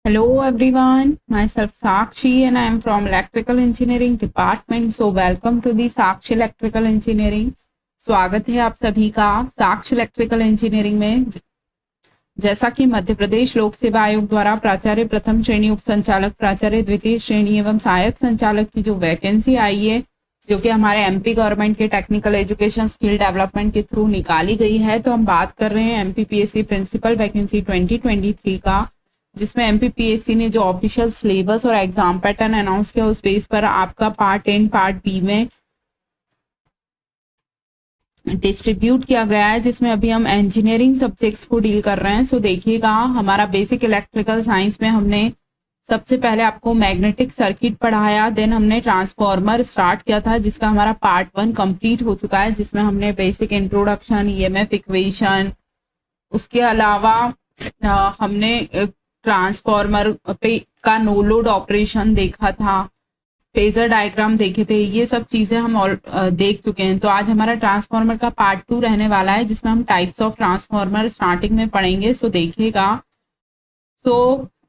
Hello everyone, myself Sakshi and I am from Electrical Engineering Department. So welcome to the Sakshi Electrical Engineering. स्वागत है आप सभी का साक्ष्य इलेक्ट्रिकल इंजीनियरिंग में। जैसा कि मध्य प्रदेश लोक सेवा आयोग द्वारा प्राचार्य प्रथम श्रेणी, उप संचालक प्राचार्य द्वितीय श्रेणी एवं सहायक संचालक की जो वैकेंसी आई है, जो कि हमारे एमपी गवर्नमेंट के टेक्निकल एजुकेशन स्किल डेवलपमेंट के थ्रू निकाली गई है, तो हम बात कर रहे हैं एमपीपीएससी प्रिंसिपल वैकेंसी 2023 का, जिसमें एमपीपीएससी ने जो ऑफिशियल सिलेबस और एग्जाम पैटर्न अनाउंस किया उस बेस पर आपका पार्ट ए पार्ट बी में डिस्ट्रीब्यूट किया गया है, जिसमें अभी हम इंजीनियरिंग सब्जेक्ट्स को डील कर रहे हैं। सो देखिएगा, हमारा बेसिक इलेक्ट्रिकल साइंस में हमने सबसे पहले आपको मैग्नेटिक सर्किट पढ़ाया, देन हमने ट्रांसफॉर्मर स्टार्ट किया था, जिसका हमारा पार्ट 1 कंप्लीट हो चुका है, जिसमें हमने बेसिक इंट्रोडक्शन, ईएमएफ इक्वेशन, उसके अलावा हमने ट्रांसफॉर्मर पे का नो लोड ऑपरेशन देखा था, फेजर डायग्राम देखे थे, ये सब चीजें हम देख चुके हैं। तो आज हमारा ट्रांसफॉर्मर का पार्ट 2 रहने वाला है, जिसमें हम टाइप्स ऑफ ट्रांसफॉर्मर स्टार्टिंग में पढ़ेंगे। सो देखिएगा,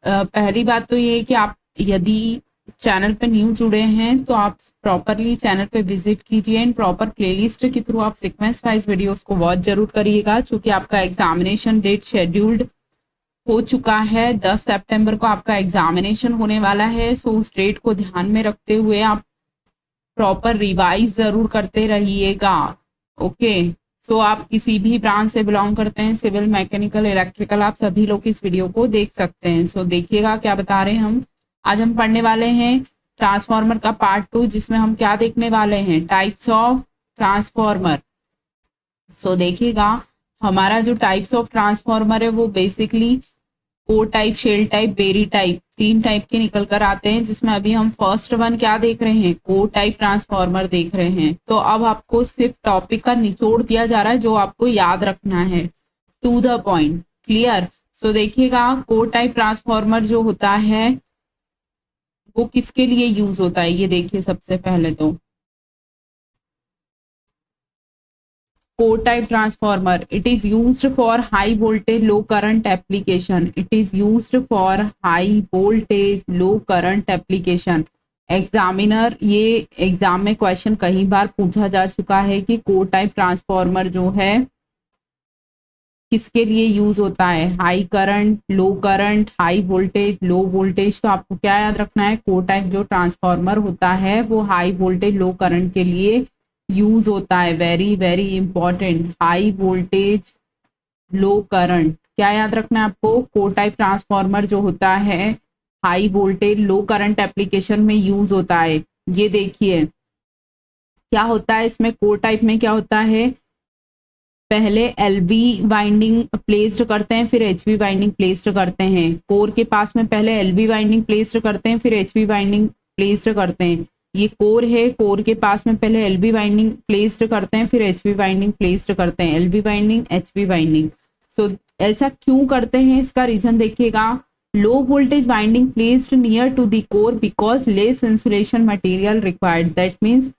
पहली बात तो ये है कि आप यदि चैनल पे न्यू जुड़े हैं तो आप प्रॉपरली चैनल पे विजिट कीजिए एंड प्रॉपर प्लेलिस्ट के थ्रू आप सीक्वेंस वाइज वीडियोस को वॉच जरूर करिएगा, क्योंकि आपका एग्जामिनेशन डेट शेड्यूल्ड हो चुका है। 10 सितंबर को आपका एग्जामिनेशन होने वाला है। सो उस डेट को ध्यान में रखते हुए आप प्रॉपर रिवाइज जरूर करते रहिएगा। ओके, सो आप किसी भी ब्रांच से बिलोंग करते हैं, सिविल, मैकेनिकल, इलेक्ट्रिकल, आप सभी लोग इस वीडियो को देख सकते हैं। सो देखिएगा क्या बता रहे हैं हम। आज हम पढ़ने वाले हैं ट्रांसफॉर्मर का पार्ट 2, जिसमें हम क्या देखने वाले हैं, टाइप्स ऑफ ट्रांसफॉर्मर। सो देखिएगा, हमारा जो टाइप्स ऑफ ट्रांसफॉर्मर है वो basically core type, shell type, Berry type, 3 type के निकल कर आते हैं, जिसमें अभी हम फर्स्ट वन क्या देख रहे हैं, कोर टाइप ट्रांसफॉर्मर देख रहे हैं। तो अब आपको सिर्फ टॉपिक का निचोड़ दिया जा रहा है, जो आपको याद रखना है, टू द पॉइंट, क्लियर। सो देखिएगा, कोर टाइप ट्रांसफॉर्मर जो होता है वो किसके लिए यूज होता है, ये देखिए। सबसे पहले तो core type transformer, it is used for high voltage low current application, it is used for high voltage low current application। Examiner, ये एग्जाम में क्वेश्चन कई बार पूछा जा चुका है कि कोर टाइप ट्रांसफॉर्मर जो है किसके लिए यूज होता है, high current, low current, high voltage, low voltage. तो आपको क्या याद रखना है, कोर टाइप जो ट्रांसफॉर्मर होता है वो हाई वोल्टेज लो करंट के लिए यूज होता है। Very very important, high voltage low current, क्या याद रखना है आपको, कोर टाइप ट्रांसफॉर्मर जो होता है high voltage low current application में यूज होता है। ये देखिए क्या होता है इसमें, कोर टाइप में क्या होता है, पहले एलवी वाइंडिंग प्लेस्ड करते हैं, फिर एचवी वाइंडिंग प्लेस्ड करते हैं। कोर के पास में पहले एलवी वाइंडिंग प्लेस्ड करते हैं, फिर एचवी वाइंडिंग प्लेस्ड करते हैं। ये कोर है, कोर के पास में पहले एलवी वाइंडिंग प्लेस्ड करते हैं, फिर एचवी वाइंडिंग प्लेस्ड करते हैं, LV winding, HV winding. So ऐसा क्यों करते हैं, इसका रीजन देखिएगा। Low voltage winding placed near to the core because less insulation material required, that means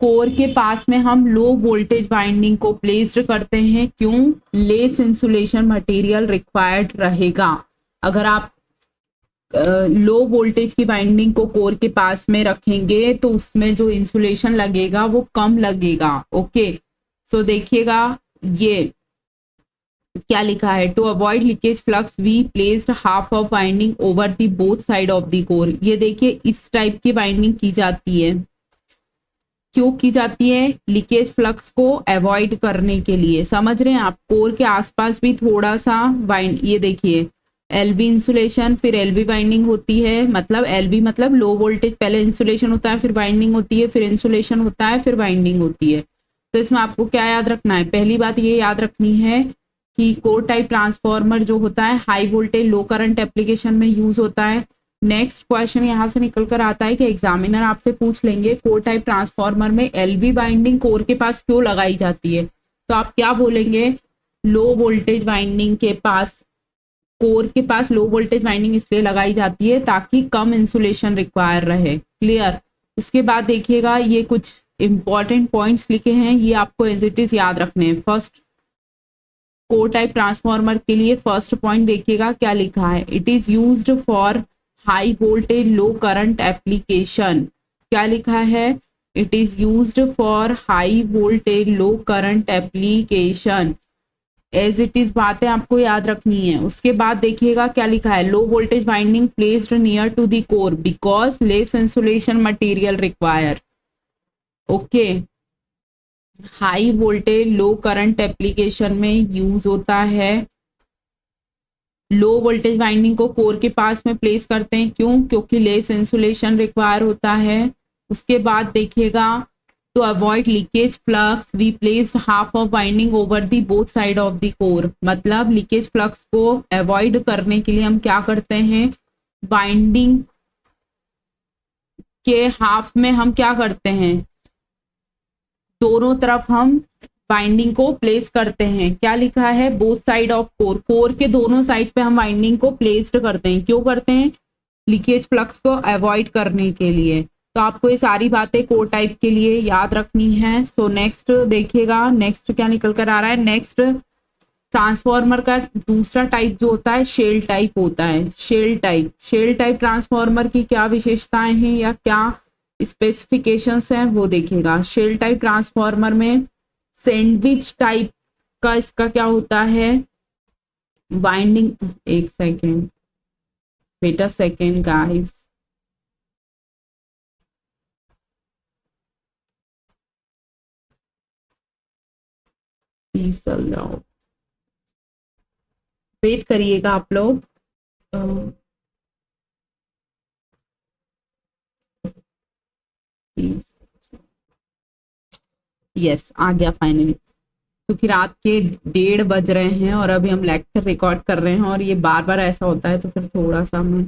core के पास में हम लो वोल्टेज वाइंडिंग को प्लेस्ड करते हैं, क्यों, लेस इंसुलेशन मटेरियल रिक्वायर्ड रहेगा। अगर आप लो वोल्टेज की वाइंडिंग को कोर के पास में रखेंगे तो उसमें जो इंसुलेशन लगेगा वो कम लगेगा। ओके, सो देखिएगा ये क्या लिखा है, to avoid leakage flux we placed half of winding over the both side of the core. ये देखिए, इस टाइप की वाइंडिंग की जाती है, क्यों की जाती है, लीकेज फ्लक्स को अवॉइड करने के लिए। समझ रहे हैं आप, कोर के आसपास भी थोड़ा सा वाइंड, ये देखिए एलवी इंसुलेशन, फिर एलवी वाइंडिंग होती है, मतलब एलवी मतलब लो वोल्टेज, पहले इंसुलेशन होता है, फिर वाइंडिंग होती है, फिर इंसुलेशन होता है, फिर वाइंडिंग होती है। तो इसमें आपको क्या याद रखना है, पहली बात ये याद रखनी है कि कोर टाइप ट्रांसफॉर्मर जो होता है high voltage low current application में यूज होता है। नेक्स्ट क्वेश्चन यहाँ से निकल कर आता है कि एग्जामिनर आपसे पूछ लेंगे कोर टाइप ट्रांसफॉर्मर में एलवी वाइंडिंग कोर के पास क्यों लगाई जाती है, तो आप क्या बोलेंगे, लो वोल्टेज वाइंडिंग के पास, कोर के पास लो वोल्टेज वाइंडिंग इसलिए लगाई जाती है ताकि कम इंसुलेशन रिक्वायर रहे। क्लियर। उसके बाद देखिएगा, ये कुछ इंपॉर्टेंट पॉइंट्स लिखे हैं, ये आपको एज इट इज याद रखने हैं। फर्स्ट, कोर टाइप ट्रांसफॉर्मर के लिए फर्स्ट पॉइंट देखिएगा क्या लिखा है, it is used for high voltage low current application. क्या लिखा है, it is used for high voltage low current application. As it is बातें आपको याद रखनी है। उसके बाद देखिएगा क्या लिखा है, low voltage winding placed near to the core because less insulation material require. Okay, high voltage low current application में यूज होता है। लो वोल्टेज वाइंडिंग को कोर के पास में प्लेस करते हैं, क्यों, क्योंकि लेस इंसुलेशन रिक्वायर होता है। उसके बाद देखिएगा, to avoid leakage flux we placed half of winding over the both side of the core. मतलब लीकेज फ्लक्स को अवॉइड करने के लिए हम क्या करते हैं, वाइंडिंग के हाफ में हम क्या करते हैं, दोनों तरफ हम बाइंडिंग को प्लेस करते हैं। क्या लिखा है, both side of core, core के दोनों साइड पे हम बाइंडिंग को प्लेस्ड करते हैं। क्यों करते हैं, लीकेज फ्लक्स को अवॉइड करने के लिए। तो आपको ये सारी बातें कोर टाइप के लिए याद रखनी है। सो नेक्स्ट देखिएगा, नेक्स्ट क्या निकल कर आ रहा है, नेक्स्ट ट्रांसफॉर्मर का दूसरा टाइप जो होता है शेल टाइप होता है। शेल टाइप ट्रांसफॉर्मर की क्या विशेषताएं हैं या क्या स्पेसिफिकेशंस हैं वो देखिएगा। शेल टाइप ट्रांसफॉर्मर में सैंडविच टाइप का इसका क्या होता है, वाइंडिंग, एक सेकेंड बेटा, सेकेंड गाइस, प्लीज चल जाओ, वेट करिएगा आप लोग। यस, आ गया फाइनली। क्योंकि रात के 1:30 बज रहे हैं और अभी हम लेक्चर रिकॉर्ड कर रहे हैं और ये बार बार ऐसा होता है, तो फिर थोड़ा सा मैं,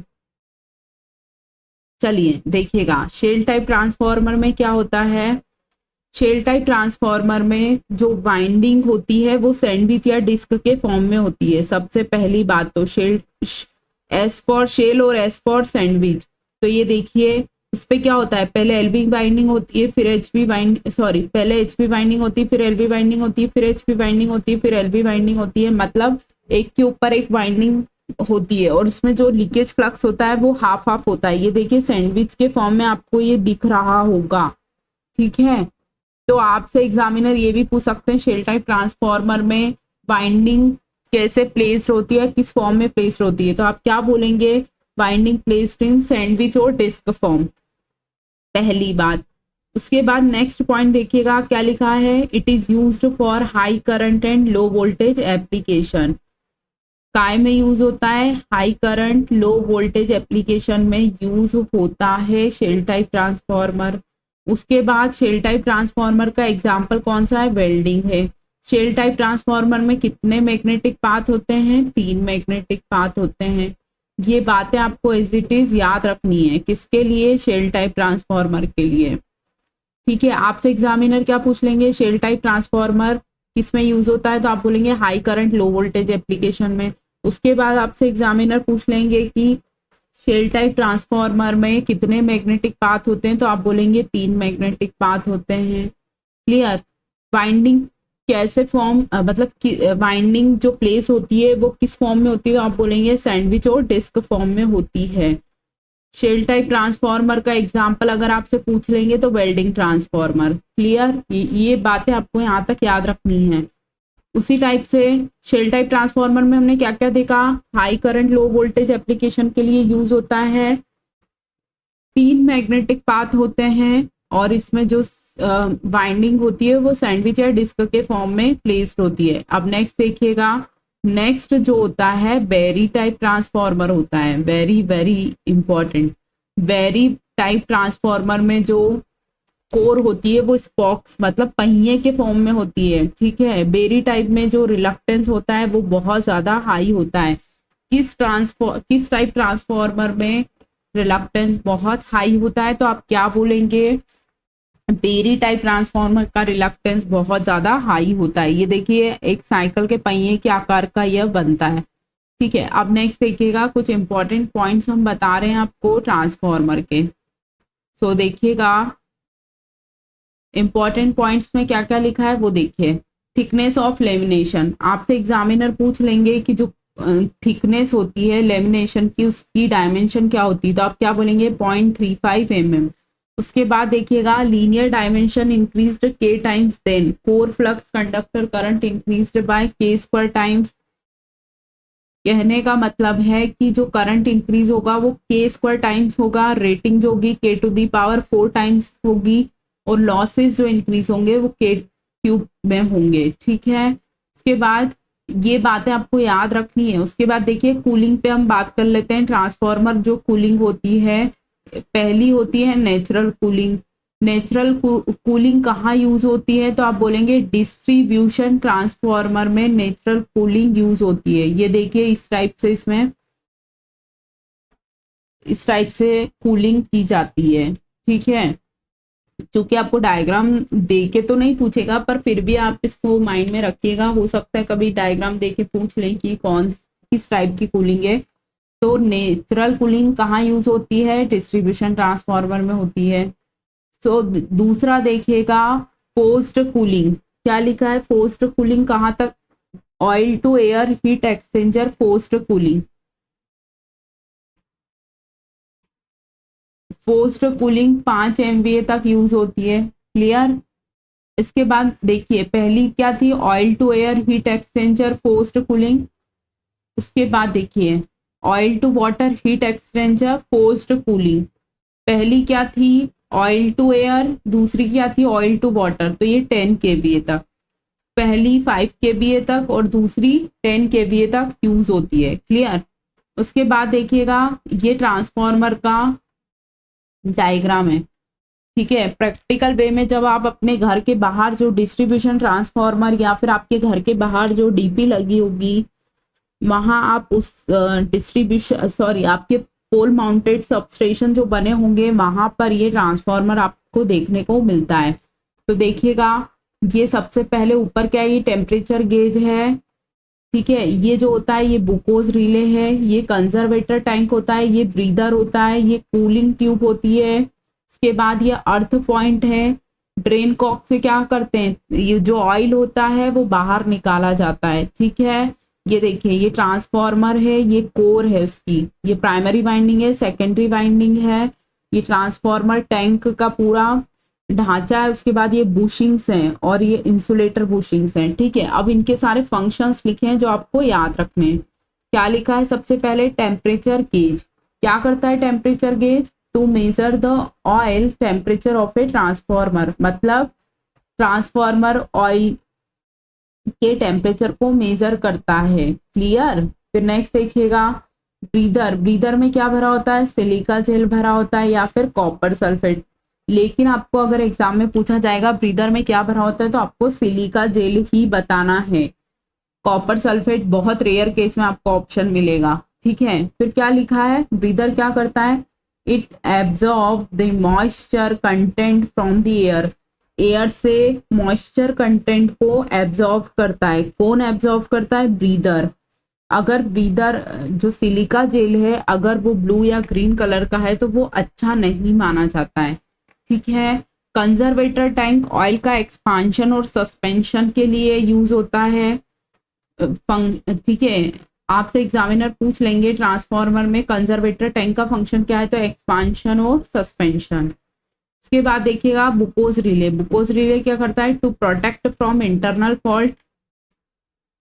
चलिए देखिएगा शेल टाइप ट्रांसफॉर्मर में क्या होता है। शेल टाइप ट्रांसफॉर्मर में जो वाइंडिंग होती है वो सैंडविच या डिस्क के फॉर्म में होती है। सबसे पहली बात तो शेल, एस फॉर शेल और एस फॉर सैंडविच। तो ये देखिए, इस पे क्या होता है, पहले एलबी बाइंडिंग होती है, फिर एचबी बाइंडिंग, सॉरी पहले एचबी बाइंडिंग होती है, फिर एलबी बाइंडिंग होती है, फिर एचबी बाइंडिंग होती है, फिर एलबी बाइंडिंग होती है। मतलब एक के ऊपर एक बाइंडिंग होती है और इसमें जो लीकेज फ्लक्स होता है वो हाफ हाफ होता है। ये देखिए सैंडविच के फॉर्म में आपको ये दिख रहा होगा, ठीक है। तो आपसे एग्जामिनर ये भी पूछ सकते हैं शेल टाइप ट्रांसफॉर्मर में बाइंडिंग कैसे प्लेस्ड होती है, किस फॉर्म में प्लेस्ड होती है। तो आप क्या बोलेंगे, बाइंडिंग प्लेस्ड इन सैंडविच और डिस्क फॉर्म, पहली बात। उसके बाद नेक्स्ट पॉइंट देखिएगा क्या लिखा है, it is used for high current and low voltage application. काय में यूज होता है, high current low voltage application में यूज होता है शेल टाइप ट्रांसफॉर्मर। उसके बाद शेल टाइप ट्रांसफॉर्मर का एग्जाम्पल कौन सा है, वेल्डिंग है। शेल टाइप ट्रांसफॉर्मर में कितने मैग्नेटिक पाथ होते हैं, 3 मैग्नेटिक पाथ होते हैं। ये बातें आपको एज इट इज याद रखनी है, किसके लिए, शेल टाइप ट्रांसफॉर्मर के लिए, ठीक है। आपसे एग्जामिनर क्या पूछ लेंगे, शेल टाइप ट्रांसफॉर्मर किसमें यूज होता है, तो आप बोलेंगे high current low voltage application में। उसके बाद आपसे एग्जामिनर पूछ लेंगे कि शेल टाइप ट्रांसफॉर्मर में कितने मैग्नेटिक पाथ होते हैं, तो आप बोलेंगे 3 मैग्नेटिक पाथ होते हैं। क्लियर। बाइंडिंग कैसे फॉर्म, मतलब बाइंडिंग जो प्लेस होती है वो किस फॉर्म में होती है, तो आप बोलेंगे सैंडविच और डिस्क फॉर्म में होती है। शेल टाइप ट्रांसफॉर्मर का एग्जाम्पल अगर आपसे पूछ लेंगे तो वेल्डिंग ट्रांसफॉर्मर। क्लियर, ये बातें आपको यहाँ तक याद रखनी है। उसी टाइप से शेल टाइप ट्रांसफॉर्मर में हमने क्या क्या देखा, high current low voltage application के लिए यूज होता है, 3 मैग्नेटिक पाथ होते हैं और इसमें जो वाइंडिंग होती है वो सैंडविच या डिस्क के फॉर्म में प्लेस्ड होती है। अब नेक्स्ट देखिएगा, नेक्स्ट जो होता है बेरी टाइप ट्रांसफॉर्मर होता है, very very important. Berry type transformer में जो कोर होती है वो स्पॉक्स मतलब पहिए के फॉर्म में होती है, ठीक है। बेरी टाइप में जो रिलक्टेंस होता है वो बहुत ज्यादा हाई होता है। किस टाइप ट्रांसफॉर्मर में रिलक्टेंस बहुत हाई होता है, तो आप क्या बोलेंगे, बेरी टाइप ट्रांसफॉर्मर का रिलक्टेंस बहुत ज्यादा हाई होता है। ये देखिए एक साइकिल के पहिए के आकार का यह बनता है, ठीक है। अब नेक्स्ट देखिएगा, कुछ इंपॉर्टेंट पॉइंट्स हम बता रहे हैं आपको ट्रांसफॉर्मर के। सो देखिएगा इंपॉर्टेंट पॉइंट्स में क्या क्या लिखा है वो देखिए। थिकनेस ऑफ लेमिनेशन, आपसे एग्जामिनर पूछ लेंगे कि जो थिकनेस होती है लेमिनेशन की उसकी डायमेंशन क्या होती है, तो आप क्या बोलेंगे 0.35 mm। उसके बाद देखिएगा linear dimension increased K times then core flux conductor current increased by K square times. कहने का मतलब है कि जो करंट इंक्रीज होगा वो के स्क्वायर टाइम्स होगा, रेटिंग जो होगी के टू दी पावर 4 टाइम्स होगी, और लॉसेस जो इंक्रीज होंगे वो के क्यूब में होंगे। ठीक है, उसके बाद ये बातें आपको याद रखनी है। उसके बाद देखिए कूलिंग पे हम बात कर लेते हैं। ट्रांसफार्मर जो कूलिंग होती है, पहली होती है नेचुरल कूलिंग। नेचुरल कूलिंग कहाँ यूज होती है, तो आप बोलेंगे डिस्ट्रीब्यूशन ट्रांसफार्मर में नेचुरल कूलिंग यूज होती है। ये देखिए इस टाइप से, इसमें इस टाइप से कूलिंग की जाती है। ठीक है, क्योंकि आपको डायग्राम दे के तो नहीं पूछेगा, पर फिर भी आप इसको माइंड में रखिएगा, हो सकता है कभी डायग्राम दे के पूछ लें कि कौन किस टाइप की कूलिंग है। तो नेचुरल कूलिंग कहाँ यूज होती है, डिस्ट्रीब्यूशन ट्रांसफार्मर में होती है। सो दूसरा देखिएगा फोर्स्ड कूलिंग, क्या लिखा है, फोर्स्ड कूलिंग कहाँ तक, oil to air heat exchanger forced cooling. Forced cooling 5 MVA तक यूज होती है। क्लियर। इसके बाद देखिए पहली क्या थी, oil to air heat exchanger forced cooling. उसके बाद देखिए oil to water heat exchanger forced cooling. पहली क्या थी ऑयल टू एयर, दूसरी क्या थी ऑयल टू वाटर। तो ये 10 kVA तक, पहली 5 kVA तक और दूसरी 10 kVA तक यूज होती है। क्लियर। उसके बाद देखिएगा ये ट्रांसफार्मर का डायग्राम है। ठीक है, प्रैक्टिकल वे में जब आप अपने घर के बाहर जो डिस्ट्रीब्यूशन ट्रांसफार्मर या फिर आपके घर के बाहर जो डीपी लगी होगी, वहां आप उस डिस्ट्रीब्यूशन आपके पोल माउंटेड सबस्टेशन जो बने होंगे वहां पर ये ट्रांसफार्मर आपको देखने को मिलता है। तो देखिएगा ये सबसे पहले ऊपर क्या है, ये टेम्परेचर गेज है। ठीक है, ये जो होता है ये बुकोज रिले है, ये कंजर्वेटर टैंक होता है, ये ब्रीदर होता है, ये कूलिंग ट्यूब होती है। इसके बाद ये अर्थ पॉइंट है। ड्रेन कॉक से क्या करते हैं, ये जो ऑयल होता है वो बाहर निकाला जाता है। ठीक है, ये देखिए ये ट्रांसफार्मर है, ये कोर है उसकी, ये प्राइमरी वाइंडिंग है, सेकेंडरी वाइंडिंग है, ये ट्रांसफार्मर टैंक का पूरा ढांचा है। उसके बाद ये बुशिंग्स हैं और ये इंसुलेटर बुशिंग्स हैं। ठीक है, अब इनके सारे फंक्शंस लिखे हैं जो आपको याद रखने हैं। क्या लिखा है, सबसे पहले टेम्परेचर गेज। क्या करता है temperature gauge, to measure the oil temperature of a transformer, मतलब ट्रांसफार्मर ऑयल के टेम्परेचर को मेजर करता है। क्लियर। फिर नेक्स्ट देखिएगा ब्रीदर। ब्रीदर में क्या भरा होता है, सिलिका जेल भरा होता है या फिर कॉपर सल्फेट। लेकिन आपको अगर एग्जाम में पूछा जाएगा ब्रीदर में क्या भरा होता है तो आपको सिलिका जेल ही बताना है। कॉपर सल्फेट बहुत रेयर केस में आपको ऑप्शन मिलेगा। ठीक है, फिर क्या लिखा है, ब्रीदर क्या करता है, it absorb the moisture content from the air. Air से मॉइस्चर कंटेंट को एब्जॉर्ब करता है। कौन एब्जॉर्ब करता है, ब्रीदर। अगर ब्रीदर जो सिलिका जेल है अगर वो ब्लू या ग्रीन कलर का है तो वो अच्छा नहीं माना जाता है। ठीक है, कंजर्वेटर टैंक ऑयल का एक्सपांशन और सस्पेंशन के लिए यूज होता है। ठीक है, आपसे एग्जामिनर पूछ लेंगे ट्रांसफार्मर में कंजर्वेटर टैंक का फंक्शन क्या है, तो एक्सपांशन और सस्पेंशन। उसके बाद देखिएगा बुकोज रिले। बुकोज रिले क्या करता है, to protect from internal fault.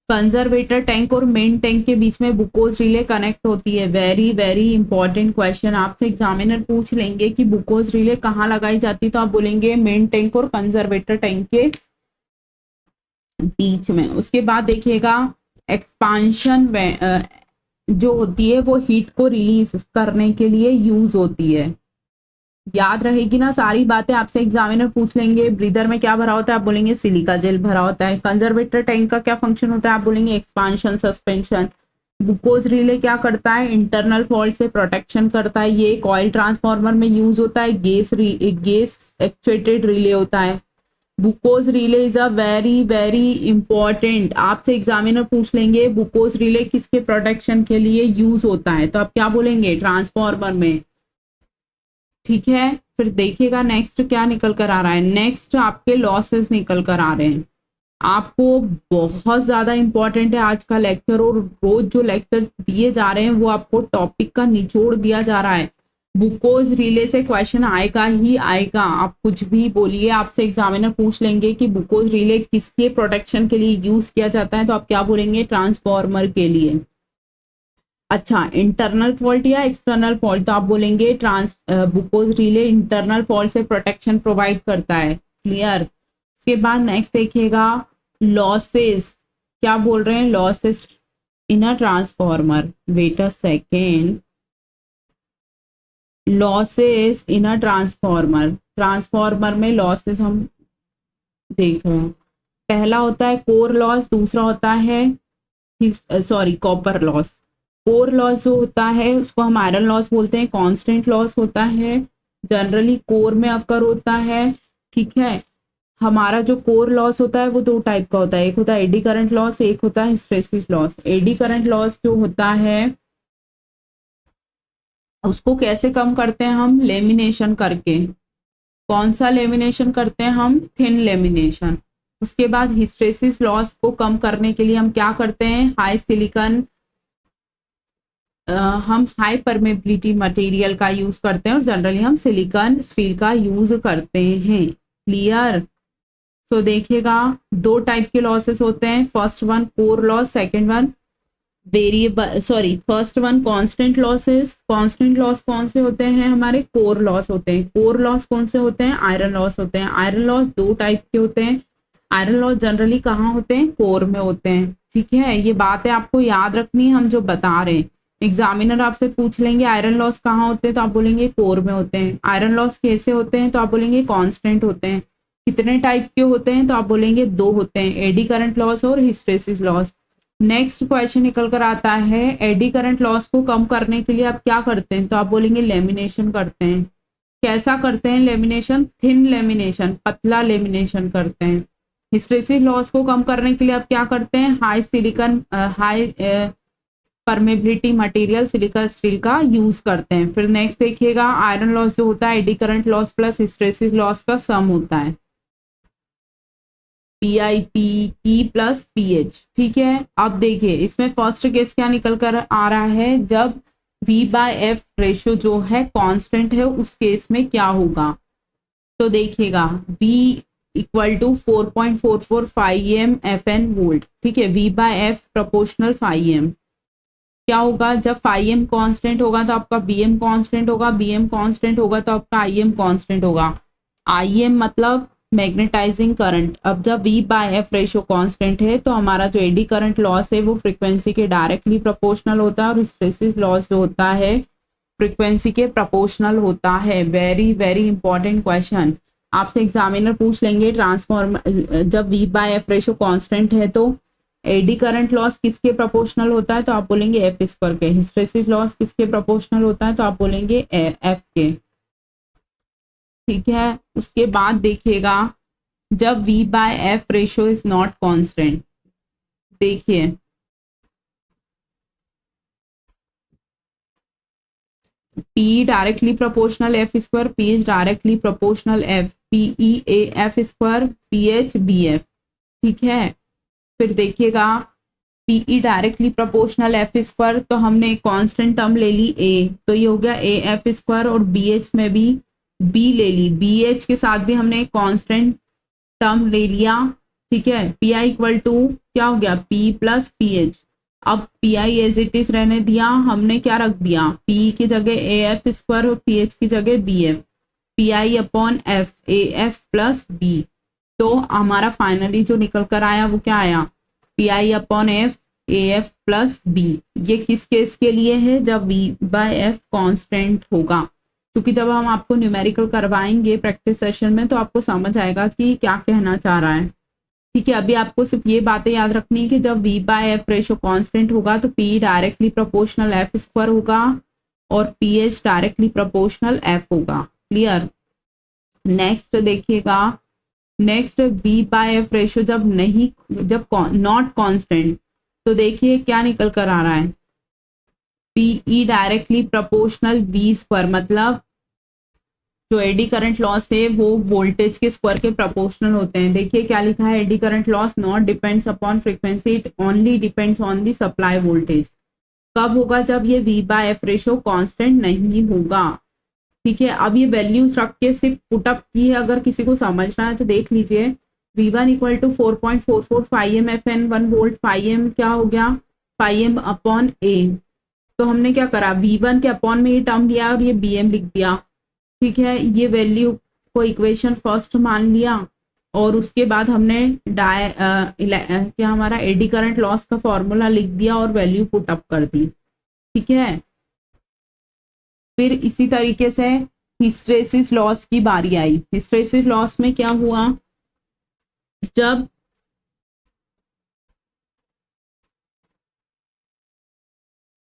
Conservator tank और मेन टैंक के बीच में बुकोज रिले कनेक्ट होती है। वेरी वेरी इंपॉर्टेंट क्वेश्चन, आपसे एग्जामिनर पूछ लेंगे कि बुकोज रिले कहाँ लगाई जाती है, तो आप बोलेंगे मेन टैंक और कंजर्वेटर टैंक के बीच में। उसके बाद देखिएगा एक्सपांशन जो होती है वो हीट को रिलीज करने के लिए यूज होती है। याद रहेगी ना सारी बातें, आपसे एग्जामिनर पूछ लेंगे ब्रीदर में क्या भरा होता है, आप बोलेंगे सिलिका जेल भरा होता है। कंजर्वेटर टैंक का क्या फंक्शन होता है, आप बोलेंगे एक्सपांशन सस्पेंशन। ग्लूकोज रिले क्या करता है, इंटरनल फॉल्ट से प्रोटेक्शन करता है। ये एक ऑयल ट्रांसफार्मर में यूज होता है। गैस एक्चुएटेड रिले होता है। Because relay is a very very important, आपसे एग्जामिनर पूछ लेंगे बुकोज रिले किसके प्रोटेक्शन के लिए यूज होता है, तो आप क्या बोलेंगे, ट्रांसफार्मर में। ठीक है, फिर देखिएगा नेक्स्ट क्या निकल कर आ रहा है। नेक्स्ट आपके लॉसेस निकल कर आ रहे हैं। आपको बहुत ज्यादा इंपॉर्टेंट है आज का लेक्चर, और रोज जो लेक्चर दिए जा रहे हैं वो आपको टॉपिक का निचोड़ दिया जा रहा है। बुकोज रिले से क्वेश्चन आएगा ही आएगा, आप कुछ भी बोलिए, आपसे एग्जामिनर पूछ लेंगे कि बुकोज रिले किसके प्रोटेक्शन के लिए यूज किया जाता है, तो आप क्या बोलेंगे? ट्रांसफॉर्मर के लिए। अच्छा, इंटरनल फॉल्ट या एक्सटर्नल फॉल्ट, तो आप बोलेंगे बुकोज रिले इंटरनल फॉल्ट से प्रोटेक्शन प्रोवाइड करता है। क्लियर। उसके बाद नेक्स्ट देखिएगा, लॉसेस। क्या बोल रहे हैं? Losses in a transformer. Wait a second. Losses in a transformer, transformer में लॉसेस हम देख रहे हैं। पहला होता है कोर लॉस, दूसरा होता है कॉपर लॉस। कोर लॉस जो होता है उसको हम आयरन लॉस बोलते हैं, कांस्टेंट लॉस होता है, जनरली कोर में अकर होता है। ठीक है। हमारा जो कोर लॉस होता है वो दो टाइप का होता है, एक होता है एडी करंट लॉस, एक होता है hysteresis loss. Eddy current loss जो होता है उसको कैसे कम करते हैं हम? लेमिनेशन करके। कौन सा लेमिनेशन करते हैं हम? Thin lamination. उसके बाद हिस्टैरिसीस लॉस को कम करने के लिए हम क्या करते हैं? हाई सिलिकॉन, हम हाई परमेबिलिटी मटेरियल का यूज करते हैं, और जनरली हम सिलिकॉन स्टील का यूज करते हैं। क्लियर। सो देखिएगा, दो टाइप के लॉसेस होते हैं, first one core loss, second one first one constant losses. Constant loss कौन से होते हैं? हमारे कोर लॉस होते हैं। कोर लॉस कौन से होते हैं? आयरन लॉस होते हैं। आयरन लॉस दो टाइप के होते हैं। आयरन लॉस जनरली कहाँ होते हैं? कोर में होते हैं। ठीक है, ये बातें आपको याद रखनी है हम जो बता रहे हैं। एग्जामिनर आपसे पूछ लेंगे आयरन लॉस कहाँ होते हैं, तो आप बोलेंगे कोर में होते हैं। आयरन लॉस कैसे होते हैं, तो आप बोलेंगे कांस्टेंट होते हैं। कितने टाइप के होते हैं, तो आप बोलेंगे दो होते हैं, एडी करंट लॉस और हिस्टैरिसीस लॉस। नेक्स्ट क्वेश्चन निकल कर आता है, एडी करंट लॉस को कम करने के लिए आप क्या करते हैं, तो आप बोलेंगे लेमिनेशन करते हैं। कैसा करते हैं लेमिनेशन? थिन लेमिनेशन, पतला लेमिनेशन करते हैं। हिस्टैरिसीस लॉस को कम करने के लिए आप क्या करते हैं? High permeability material silicon steel का यूज करते हैं। फिर नेक्स्ट देखिएगा, आयरन लॉस जो होता है eddy current loss plus hysteresis loss का सम होता है, PIP प्लस PH। ठीक है। अब देखिए इसमें फर्स्ट केस क्या निकल कर आ रहा है, जब V/F रेशियो जो है कांस्टेंट है, उस केस में क्या होगा? तो देखिएगा V equal to 4.44 m FN volt. ठीक है, V/F प्रोपोर्शनल 5m। क्या होगा? जब 5m कांस्टेंट होगा तो आपका BM कांस्टेंट होगा, BM कांस्टेंट होगा तो आपका IM कांस्टेंट होगा। IM मतलब मैग्नेटाइजिंग करंट। अब जब V/F रेशियो कांस्टेंट है तो हमारा जो एडी करंट लॉस है वो फ्रीक्वेंसी के डायरेक्टली प्रोपोर्शनल होता है, और हिस्टैरिसीस लॉस जो होता है फ्रीक्वेंसी के प्रोपोर्शनल होता है। वेरी वेरी इंपॉर्टेंट क्वेश्चन, आपसे एग्जामिनर पूछ लेंगे ट्रांसफॉर्मर जब V/F रेशियो कांस्टेंट है तो एडी करंट लॉस किसके प्रोपोर्शनल होता है, तो आप बोलेंगे एफ स्क्वायर के। हिस्टैरिसीस लॉस किसके प्रोपोर्शनल होता है, तो आप बोलेंगे एफ के। ठीक है। उसके बाद देखिएगा, जब V/F ratio is not constant, देखिए P directly proportional F square, PH directly proportional F, PEAF square, PH BF। ठीक है। फिर देखिएगा PE directly proportional F square, तो हमने एक कांस्टेंट टर्म ले ली A, तो ये हो गया AF स्क्वायर, और BH में भी B ले ली, BH के साथ भी हमने एक कांस्टेंट टर्म ले लिया। ठीक है। PI इक्वल टू क्या हो गया? P plus PH। अब PI एज इट इज रहने दिया, हमने क्या रख दिया? P की जगह AF स्क्वायर और PH की जगह BF, PI upon F, AF plus B। तो हमारा फाइनली जो निकल कर आया वो क्या आया? PI upon F, AF plus B। ये किस केस के लिए है? जब V/F कांस्टेंट होगा। क्योंकि जब हम आपको न्यूमेरिकल करवाएंगे प्रैक्टिस सेशन में तो आपको समझ आएगा कि क्या कहना चाह रहा है। ठीक है। अभी आपको सिर्फ ये बातें याद रखनी है कि जब V/F रेशियो कांस्टेंट होगा तो P directly proportional F square होगा, और PH डायरेक्टली प्रोपोर्शनल F होगा। क्लियर। नेक्स्ट देखिएगा, नेक्स्ट V/F रेशियो जब नॉट कांस्टेंट, तो देखिए क्या निकल कर आ रहा है? PE directly proportional V square, मतलब जो एडी करंट लॉस है वो वोल्टेज के स्क्वायर के प्रोपोर्शनल होते हैं। देखिए क्या लिखा है, eddy current loss not depends upon frequency, it only depends on the supply voltage. कब होगा, जब ये V/F रेशो कांस्टेंट नहीं होगा। ठीक है, अब ये वैल्यूज रख के सिर्फ पुटअप की है, अगर किसी को समझना है तो देख लीजिए। V1 equal to 4.44 m FN 1 volt, m क्या हो गया, m अपॉन A। तो हमने क्या करा, V1 के अपॉन में ये टर्म लिया और ये BM लिख दिया। ठीक है, ये वैल्यू को इक्वेशन फर्स्ट मान लिया और उसके बाद हमने क्या हमारा एडी करंट लॉस का फॉर्मूला लिख दिया और वैल्यू पुट अप कर दी। ठीक है, फिर इसी तरीके से हिस्टेरेसिस लॉस की बारी आई। हिस्टेरेसिस लॉस में क्या हुआ, जब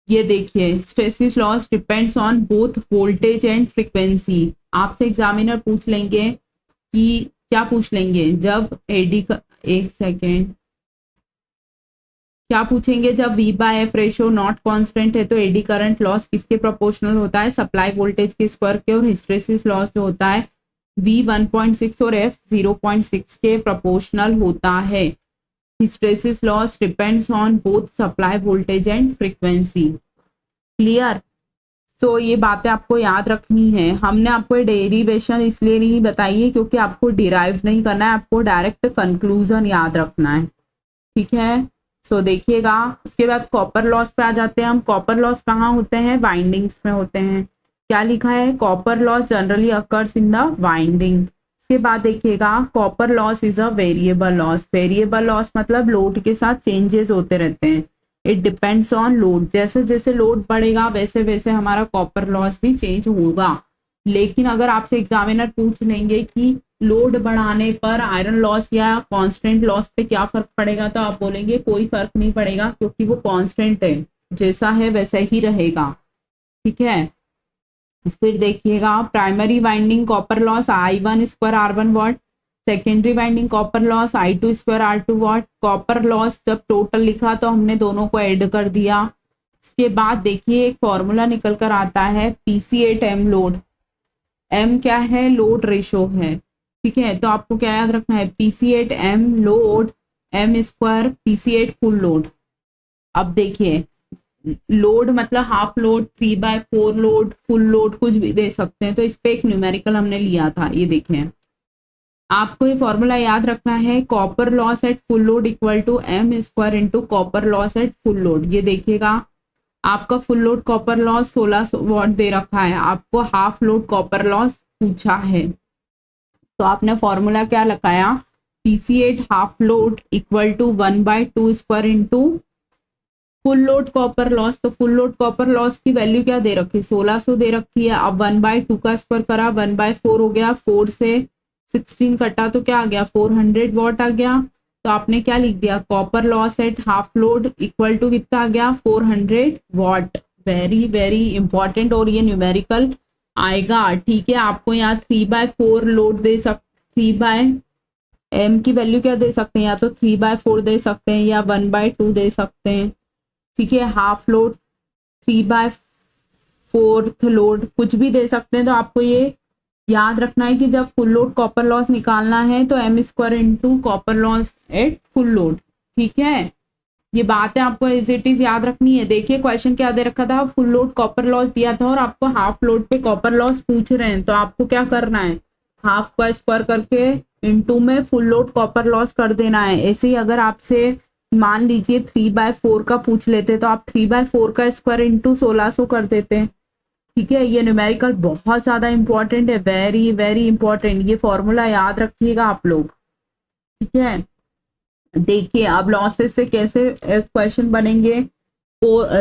ये देखिए hysteresis loss depends on both voltage and frequency. आपसे एग्जामिनर पूछ लेंगे कि क्या पूछ लेंगे, जब एडी का एक सेकेंड क्या पूछेंगे, जब V/F रेशो नॉट कांस्टेंट है तो एडी करंट लॉस किसके प्रोपोर्शनल होता है, सप्लाई वोल्टेज के स्क्वायर के। और हिस्टेरेसिस लॉस जो होता है V 1.6 और F 0.6 के प्रोपोर्शनल होता है। Hysteresis loss depends on both supply voltage and frequency. Clear. So ये बातें आपको याद रखनी है। हमने आपको डेरिवेशन इसलिए नहीं बताई है क्योंकि आपको डिराइव नहीं करना है, आपको डायरेक्ट कंक्लूजन याद रखना है। ठीक है, सो देखिएगा। उसके बाद कॉपर लॉस पे आ जाते हैं हम। कॉपर लॉस कहाँ होते हैं, वाइंडिंग्स में होते हैं। क्या लिखा है, copper loss generally occurs in the winding. उसके बाद देखिएगा, copper loss is a variable loss. Variable loss मतलब लोड के साथ चेंजेस होते रहते हैं। इट डिपेंड्स ऑन लोड, जैसे जैसे लोड बढ़ेगा वैसे वैसे हमारा कॉपर लॉस भी चेंज होगा। लेकिन अगर आपसे एग्जामिनर पूछ लेंगे कि लोड बढ़ाने पर आयरन लॉस या कांस्टेंट लॉस पे क्या फर्क पड़ेगा, तो आप बोलेंगे कोई फर्क नहीं पड़ेगा क्योंकि वो कांस्टेंट है, जैसा है वैसा ही रहेगा। ठीक है, फिर देखिएगा primary winding copper loss I1 square R1 what, secondary winding copper loss I2 square R2 what. Copper loss जब टोटल लिखा तो हमने दोनों को ऐड कर दिया। उसके बाद देखिए एक फॉर्मूला निकल कर आता है PC8M लोड। M क्या है, लोड रेशो है। ठीक है, तो आपको क्या याद रखना है, PC8M load, M square PC8 full load. अब देखिए लोड मतलब half load, 3/4 load, full load, कुछ भी दे सकते हैं। तो इस पे एक न्यूमेरिकल हमने लिया था, ये देखें। आपको ये फॉर्मूला याद रखना है, copper loss at full load equal to M square into copper loss at full load. ये देखिएगा आपका full load copper loss 1600 watt दे रखा है, आपको हाफ लोड कॉपर लॉस पूछा है, तो आपने फॉर्मूला क्या लगाया, PC8 half load equal to 1/2 square into full load copper loss. तो फुल लोड कॉपर लॉस की वैल्यू क्या दे रखी है, 1600 दे रखी है। अब 1/2 का स्क्वायर करा, 1/4 हो गया, 4 से 16 कटा तो क्या आ गया, 400 वॉट आ गया। तो आपने क्या लिख दिया, copper loss at half load equal to कितना आ गया, 400 वॉट। वेरी वेरी इंपॉर्टेंट, और ये न्यूमेरिकल आएगा। ठीक है, आपको यहाँ 3/4 लोड दे सकते, 3/M की वैल्यू क्या दे सकते हैं, या तो 3/4 दे सकते हैं या 1/2 दे सकते हैं। ठीक है, हाफ लोड, 3/4 लोड, कुछ भी दे सकते हैं। तो आपको ये याद रखना है कि जब फुल लोड कॉपर लॉस निकालना है तो M square into copper loss at full load. ठीक है, ये बातें आपको एज इट इज याद रखनी है। देखिए क्वेश्चन क्या दे रखा था, फुल लोड कॉपर लॉस दिया था और आपको हाफ लोड पे कॉपर लॉस पूछ रहे हैं, तो आपको क्या करना है, हाफ का स्क्वायर करके इनटू में फुल लोड कॉपर लॉस कर देना है। ऐसे ही अगर आपसे मान लीजिए 3/4 का पूछ लेते तो आप 3/4 का स्क्वायर इंटू 1600 कर देते। ठीक है, ये न्यूमेरिकल बहुत ज्यादा इंपॉर्टेंट है, वेरी वेरी इंपॉर्टेंट, ये फॉर्मूला याद रखिएगा आप लोग। ठीक है, देखिए अब लॉसेस से कैसे क्वेश्चन बनेंगे।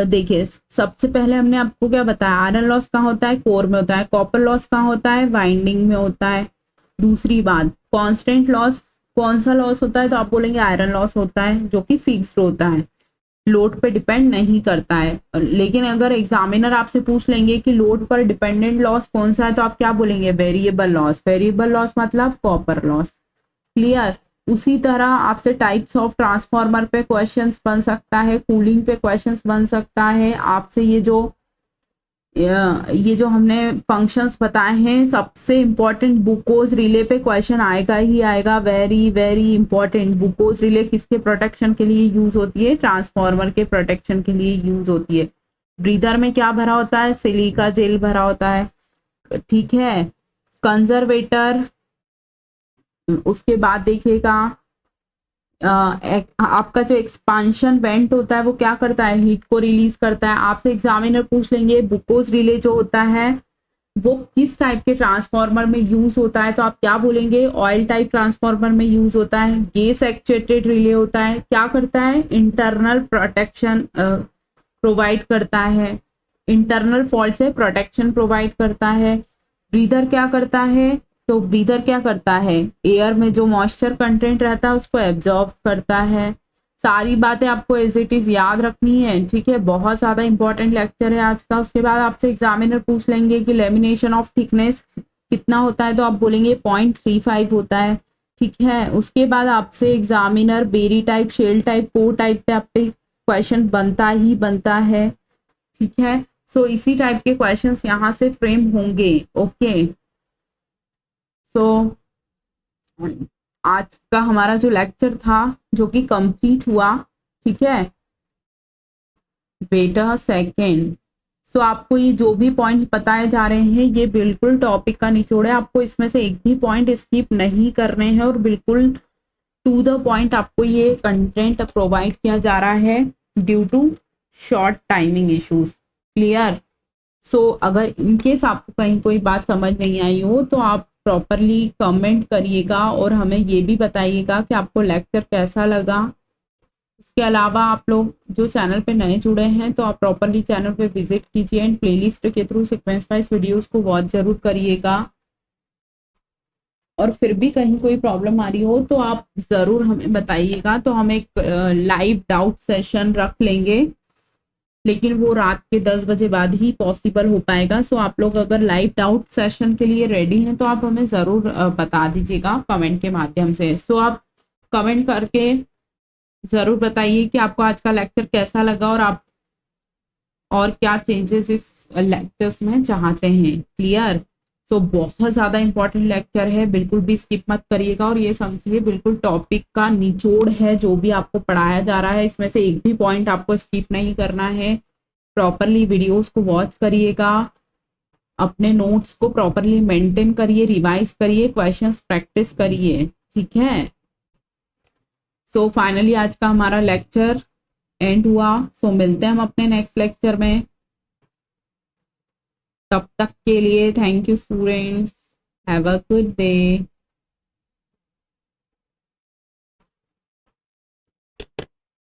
देखिए सबसे पहले हमने आपको क्या बताया, आयरन लॉस कहाँ होता है, कोर में होता है। कॉपर लॉस कहाँ होता है, वाइंडिंग में होता है। दूसरी बात, कांस्टेंट लॉस कौन सा लॉस होता है, तो आप बोलेंगे आयरन लॉस होता है, जो कि फिक्स्ड होता है, लोड पे डिपेंड नहीं करता है। लेकिन अगर एग्जामिनर आपसे पूछ लेंगे कि लोड पर डिपेंडेंट लॉस कौन सा है, तो आप क्या बोलेंगे, वेरिएबल लॉस। वेरिएबल लॉस मतलब कॉपर लॉस। क्लियर। उसी तरह आपसे टाइप्स ऑफ ट्रांसफार्मर पे क्वेश्चंस बन सकता है, कूलिंग पे क्वेश्चंस बन सकता है आपसे, ये जो ये जो हमने फंक्शंस बताए हैं, सबसे इम्पोर्टेंट बुकोज रिले पे क्वेश्चन आएगा ही आएगा। Very very important. Because relay किसके प्रोटेक्शन के लिए यूज होती है? ट्रांसफॉर्मर के प्रोटेक्शन के लिए यूज होती है। ब्रीदर में क्या भरा होता है? सिलिका जेल भरा होता है, ठीक है। कंजर्वेटर, उसके बाद देखिएगा आपका जो एक्सपांशन वेंट होता है वो क्या करता है? हीट को रिलीज करता है। आपसे एग्जामिनर पूछ लेंगे बुकोज रिले जो होता है वो किस टाइप के ट्रांसफार्मर में यूज होता है, तो आप क्या बोलेंगे? ऑयल टाइप ट्रांसफार्मर में यूज होता है। गैस एक्चुएटेड रिले होता है, क्या करता है? इंटरनल प्रोटेक्शन प्रोवाइड करता है, इंटरनल फॉल्ट से प्रोटेक्शन प्रोवाइड करता है। ब्रीदर क्या करता है? तो ब्रीदर क्या करता है? एयर में जो मॉइस्चर कंटेंट रहता है उसको एब्जॉर्ब करता है। सारी बातें आपको एज इट इज याद रखनी है, ठीक है। बहुत ज्यादा इंपॉर्टेंट लेक्चर है आज का। उसके बाद आपसे एग्जामिनर पूछ लेंगे कि लेमिनेशन ऑफ थिकनेस कितना होता है, तो आप बोलेंगे 0.35 होता है, ठीक है। उसके बाद आपसे examiner Berry type, shell type, core type पे आप पे क्वेश्चन बनता ही बनता है, ठीक है। सो इसी टाइप के क्वेश्चंस यहाँ से फ्रेम होंगे। ओके, सो आज का हमारा जो लेक्चर था जो कि कंप्लीट हुआ, ठीक है। Wait a second. सो आपको ये जो भी पॉइंट बताए जा रहे हैं ये बिल्कुल टॉपिक का निचोड़ है। आपको इसमें से एक भी पॉइंट स्किप नहीं करने हैं और बिल्कुल टू द पॉइंट आपको ये कंटेंट प्रोवाइड किया जा रहा है due to short timing issues. Clear? So अगर इनकेस आपको कहीं कोई बात समझ नहीं आई हो तो आप प्रॉपरली कमेंट करिएगा और हमें ये भी बताइएगा कि आपको लेक्चर कैसा लगा। इसके अलावा आप लोग जो चैनल पे नए जुड़े हैं तो आप प्रॉपरली चैनल पे विजिट कीजिए एंड प्लेलिस्ट के थ्रू सीक्वेंस वाइज वीडियोस को वॉच जरूर करिएगा। और फिर भी कहीं कोई प्रॉब्लम आ रही हो तो आप ज़रूर हमें बताइएगा, तो हम एक लाइव डाउट सेशन रख लेंगे, लेकिन वो रात के 10 बजे बाद ही पॉसिबल हो पाएगा। सो आप लोग अगर लाइव डाउट सेशन के लिए रेडी हैं तो आप हमें ज़रूर बता दीजिएगा कमेंट के माध्यम से। सो आप कमेंट करके ज़रूर बताइए कि आपको आज का लेक्चर कैसा लगा और आप और क्या चेंजेस इस लेक्चर्स में चाहते हैं। क्लियर? सो बहुत ज़्यादा इंपॉर्टेंट लेक्चर है, बिल्कुल भी स्किप मत करिएगा और ये समझिए बिल्कुल टॉपिक का निचोड़ है जो भी आपको पढ़ाया जा रहा है। इसमें से एक भी पॉइंट आपको स्किप नहीं करना है। प्रॉपरली वीडियोस को वॉच करिएगा, अपने नोट्स को प्रॉपरली मेंटेन करिए, रिवाइज करिए, क्वेश्चंस प्रैक्टिस करिए, ठीक है। सो फाइनली आज का हमारा लेक्चर एंड हुआ। सो मिलते हैं हम अपने नेक्स्ट लेक्चर में। तब तक के लिए thank you students, have a good day.